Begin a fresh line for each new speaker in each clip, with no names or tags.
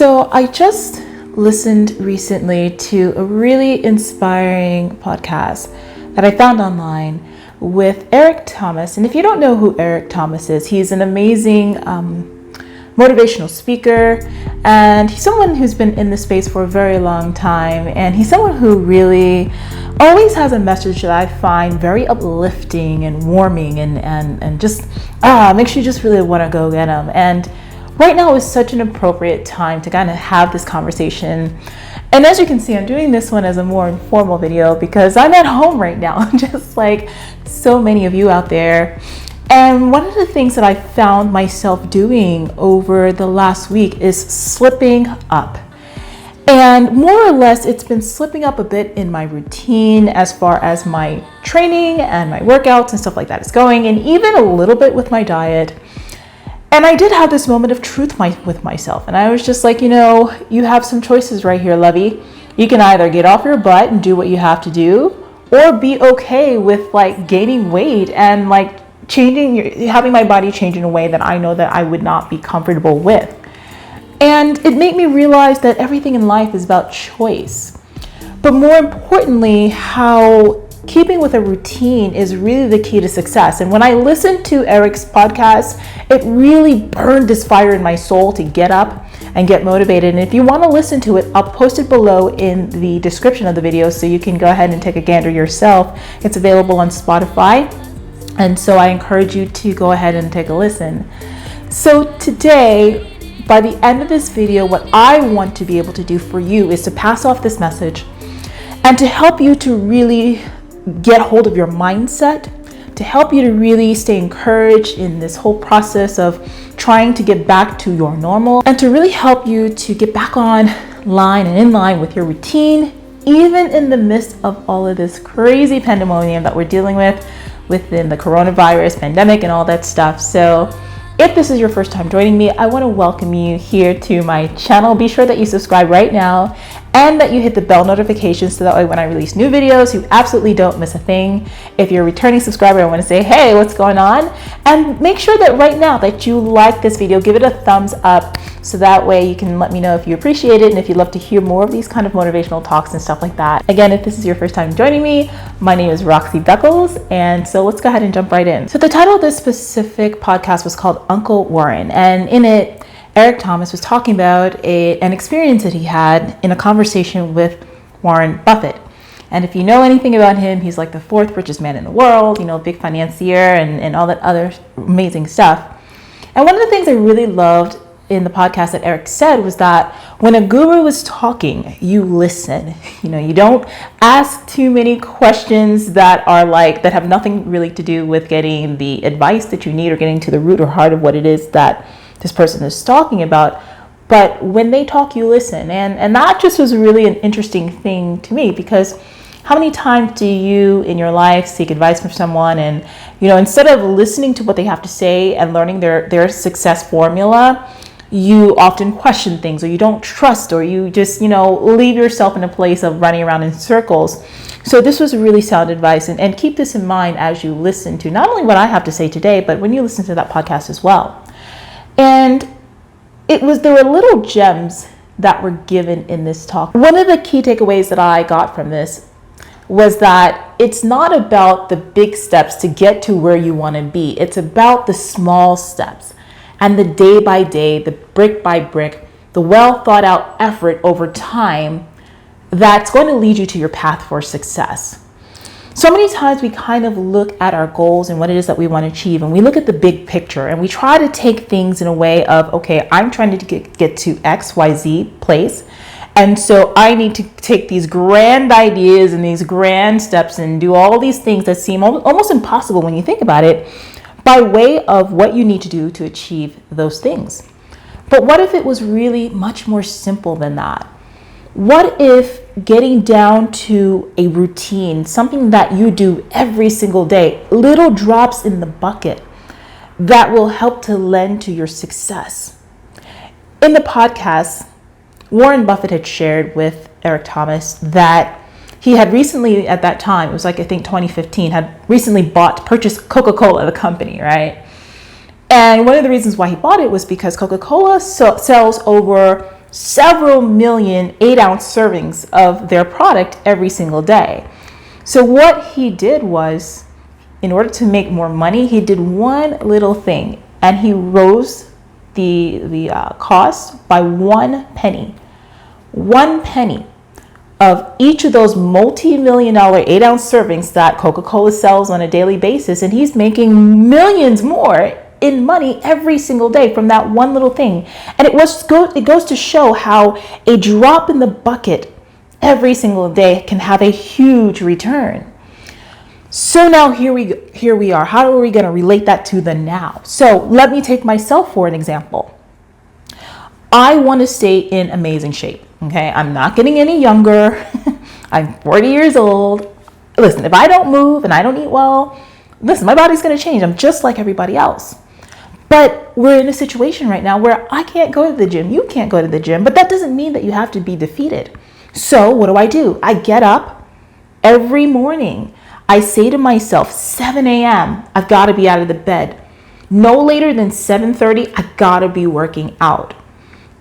So I just listened recently to a really inspiring podcast that I found online with Eric Thomas. And if you don't know who Eric Thomas is, he's an amazing motivational speaker, and he's someone who's been in the space for a very long time, and he's someone who really always has a message that I find very uplifting and warming and just makes you just really want to go get him. And right now is such an appropriate time to kind of have this conversation. And as you can see, I'm doing this one as a more informal video because I'm at home right now, just like so many of you out there. And one of the things that I found myself doing over the last week is slipping up. And more or less, it's been slipping up a bit in my routine as far as my training and my workouts and stuff like that is going, and even a little bit with my diet. And I did have this moment of truth with myself. And I was just like, you have some choices right here, Lovey. You can either get off your butt and do what you have to do, or be okay with like gaining weight and like having my body change in a way that I know that I would not be comfortable with. And it made me realize that everything in life is about choice. But more importantly, how keeping with a routine is really the key to success. And when I listened to Eric's podcast, it really burned this fire in my soul to get up and get motivated. And if you want to listen to it, I'll post it below in the description of the video so you can go ahead and take a gander yourself. It's available on Spotify. And so I encourage you to go ahead and take a listen. So today, by the end of this video, what I want to be able to do for you is to pass off this message and to help you to really get hold of your mindset, to help you to really stay encouraged in this whole process of trying to get back to your normal, and to really help you to get back on line and in line with your routine, even in the midst of all of this crazy pandemonium that we're dealing with within the coronavirus pandemic and all that stuff. So if this is your first time joining me, I want to welcome you here to my channel. Be sure that you subscribe right now and that you hit the bell notifications so that way when I release new videos, you absolutely don't miss a thing. If you're a returning subscriber, I want to say, hey, what's going on? And make sure that right now that you like this video, give it a thumbs up so that way you can let me know if you appreciate it and if you'd love to hear more of these kind of motivational talks and stuff like that. Again, if this is your first time joining me, my name is Roxy Beckles, and so let's go ahead and jump right in. So the title of this specific podcast was called Uncle Warren, and in it, Eric Thomas was talking about an experience that he had in a conversation with Warren Buffett. And if you know anything about him, he's like the fourth richest man in the world, big financier and all that other amazing stuff. And one of the things I really loved in the podcast that Eric said was that when a guru is talking, you listen. You don't ask too many questions that have nothing really to do with getting the advice that you need or getting to the root or heart of what it is that this person is talking about. But when they talk, you listen. And that just was really an interesting thing to me, because how many times do you in your life seek advice from someone and, instead of listening to what they have to say and learning their success formula, you often question things, or you don't trust, or you just, leave yourself in a place of running around in circles. So this was really sound advice, and keep this in mind as you listen to not only what I have to say today, but when you listen to that podcast as well. And there were little gems that were given in this talk. One of the key takeaways that I got from this was that it's not about the big steps to get to where you want to be. It's about the small steps and the day by day, the brick by brick, the well thought out effort over time that's going to lead you to your path for success. So many times we kind of look at our goals and what it is that we want to achieve, and we look at the big picture and we try to take things in a way of, okay, I'm trying to get to X, Y, Z place. And so I need to take these grand ideas and these grand steps and do all these things that seem almost impossible when you think about it, by way of what you need to do to achieve those things. But what if it was really much more simple than that? What if getting down to a routine, something that you do every single day, little drops in the bucket that will help to lend to your success? In the podcast, Warren Buffett had shared with Eric Thomas that he had recently, at that time, it was like I think 2015, had recently purchased Coca-Cola, the company, right? And one of the reasons why he bought it was because Coca-Cola sells over several million 8-ounce servings of their product every single day. So what he did was, in order to make more money, he did one little thing, and he rose the cost by 1 penny. 1 penny of each of those multi-million-dollar 8-ounce servings that Coca-Cola sells on a daily basis, and he's making millions more in money every single day from that one little thing. And it goes to show how a drop in the bucket every single day can have a huge return. So now here we are. How are we going to relate that to the now? So let me take myself for an example. I want to stay in amazing shape. Okay, I'm not getting any younger. I'm 40 years old. Listen, if I don't move and I don't eat well, listen, my body's going to change. I'm just like everybody else. But we're in a situation right now where I can't go to the gym. You can't go to the gym, but that doesn't mean that you have to be defeated. So what do? I get up every morning. I say to myself, 7 a.m., I've got to be out of the bed. No later than 7:30, I got to be working out.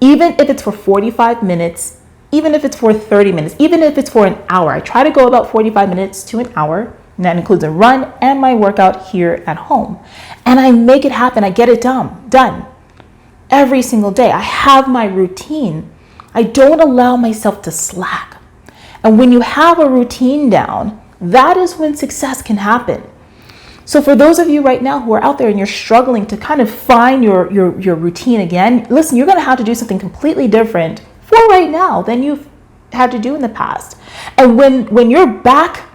Even if it's for 45 minutes, even if it's for 30 minutes, even if it's for an hour. I try to go about 45 minutes to an hour, and that includes a run and my workout here at home. And I make it happen. I get it done every single day. I have my routine. I don't allow myself to slack. And when you have a routine down, that is when success can happen. So for those of you right now who are out there and you're struggling to kind of find your routine again, listen, you're going to have to do something completely different for right now than you've had to do in the past. And when we're back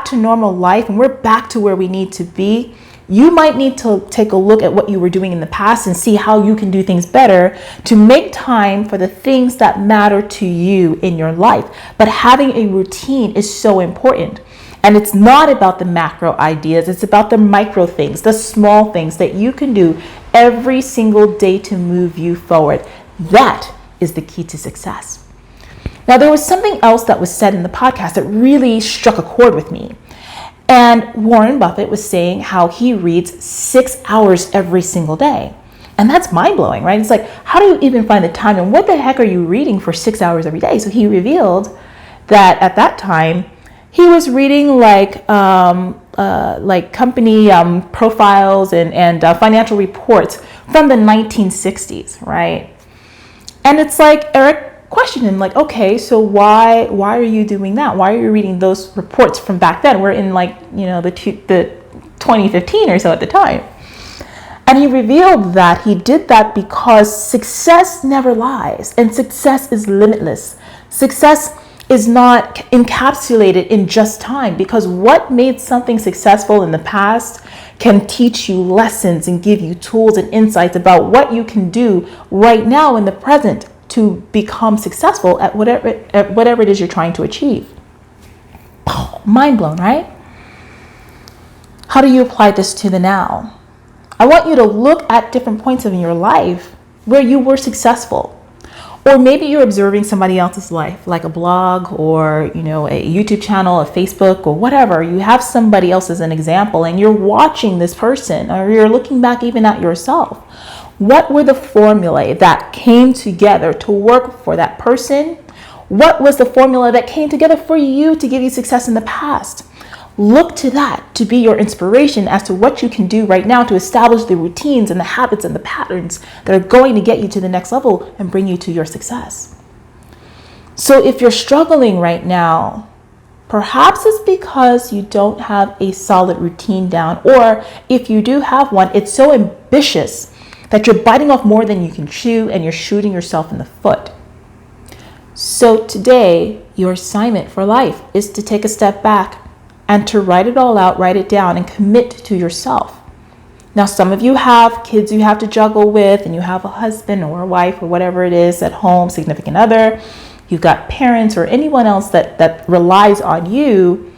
to normal life and we're back to where we need to be, you might need to take a look at what you were doing in the past and see how you can do things better to make time for the things that matter to you in your life. But having a routine is so important. And it's not about the macro ideas, it's about the micro things, the small things that you can do every single day to move you forward. That is the key to success. Now, there was something else that was said in the podcast that really struck a chord with me. And Warren Buffett was saying how he reads 6 hours every single day. And that's mind-blowing, right? It's like, how do you even find the time? And what the heck are you reading for 6 hours every day? So he revealed that at that time, he was reading like company profiles and financial reports from the 1960s, right? And it's like Eric questioned him, like, okay, so why are you doing that? Why are you reading those reports from back then? We're in the 2015 or so at the time. And he revealed that he did that because success never lies and success is limitless. Success is not encapsulated in just time, because what made something successful in the past can teach you lessons and give you tools and insights about what you can do right now in the present to become successful at whatever it is you're trying to achieve. Mind blown, right? How do you apply this to the now? I want you to look at different points in your life where you were successful. Or maybe you're observing somebody else's life, like a blog or, a YouTube channel, a Facebook or whatever. You have somebody else as an example and you're watching this person, or you're looking back even at yourself. What were the formulae that came together to work for that person? What was the formula that came together for you to give you success in the past? Look to that to be your inspiration as to what you can do right now to establish the routines and the habits and the patterns that are going to get you to the next level and bring you to your success. So if you're struggling right now, perhaps it's because you don't have a solid routine down, or if you do have one, it's so ambitious that you're biting off more than you can chew and you're shooting yourself in the foot. So today, your assignment for life is to take a step back and to write it all out, write it down, and commit to yourself. Now, some of you have kids you have to juggle with, and you have a husband or a wife or whatever it is at home, significant other. You've got parents or anyone else that relies on you,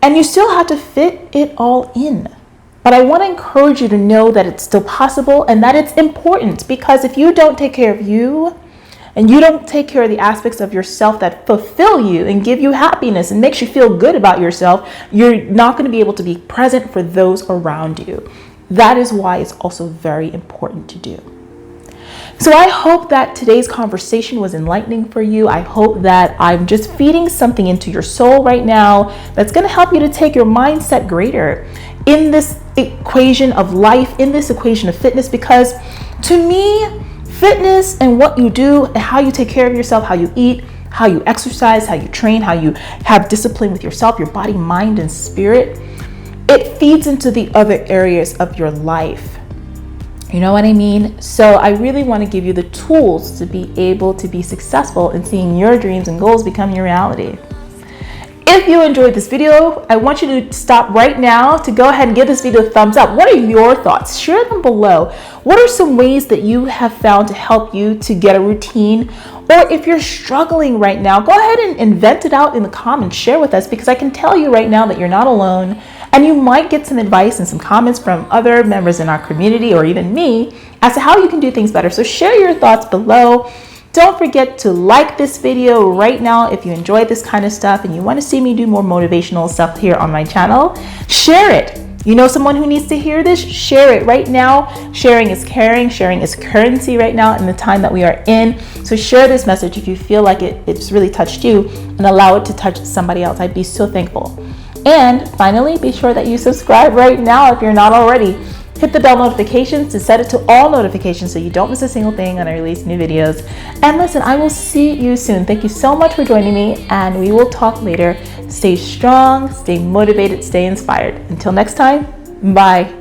and you still have to fit it all in. But I want to encourage you to know that it's still possible and that it's important, because if you don't take care of you, and you don't take care of the aspects of yourself that fulfill you and give you happiness and makes you feel good about yourself, you're not going to be able to be present for those around you. That is why it's also very important to do. So I hope that today's conversation was enlightening for you. I hope that I'm just feeding something into your soul right now that's going to help you to take your mindset greater in this equation of life, in this equation of fitness, because to me, fitness and what you do and how you take care of yourself, how you eat, how you exercise, how you train, how you have discipline with yourself, your body, mind, and spirit, it feeds into the other areas of your life. You know what I mean? So I really want to give you the tools to be able to be successful in seeing your dreams and goals become your reality. If you enjoyed this video, I want you to stop right now to go ahead and give this video a thumbs up. What are your thoughts? Share them below. What are some ways that you have found to help you to get a routine? Or if you're struggling right now, go ahead and invent it out in the comments. Share with us, because I can tell you right now that you're not alone, and you might get some advice and some comments from other members in our community or even me as to how you can do things better. So share your thoughts below. Don't forget to like this video right now if you enjoy this kind of stuff and you want to see me do more motivational stuff here on my channel. Share it. You know someone who needs to hear this? Share it right now. Sharing is caring. Sharing is currency right now in the time that we are in. So share this message if you feel like it's really touched you, and allow it to touch somebody else. I'd be so thankful. And finally, be sure that you subscribe right now if you're not already. Hit the bell notifications to set it to all notifications so you don't miss a single thing when I release new videos. And listen, I will see you soon. Thank you so much for joining me, and we will talk later. Stay strong, stay motivated, stay inspired. Until next time, bye.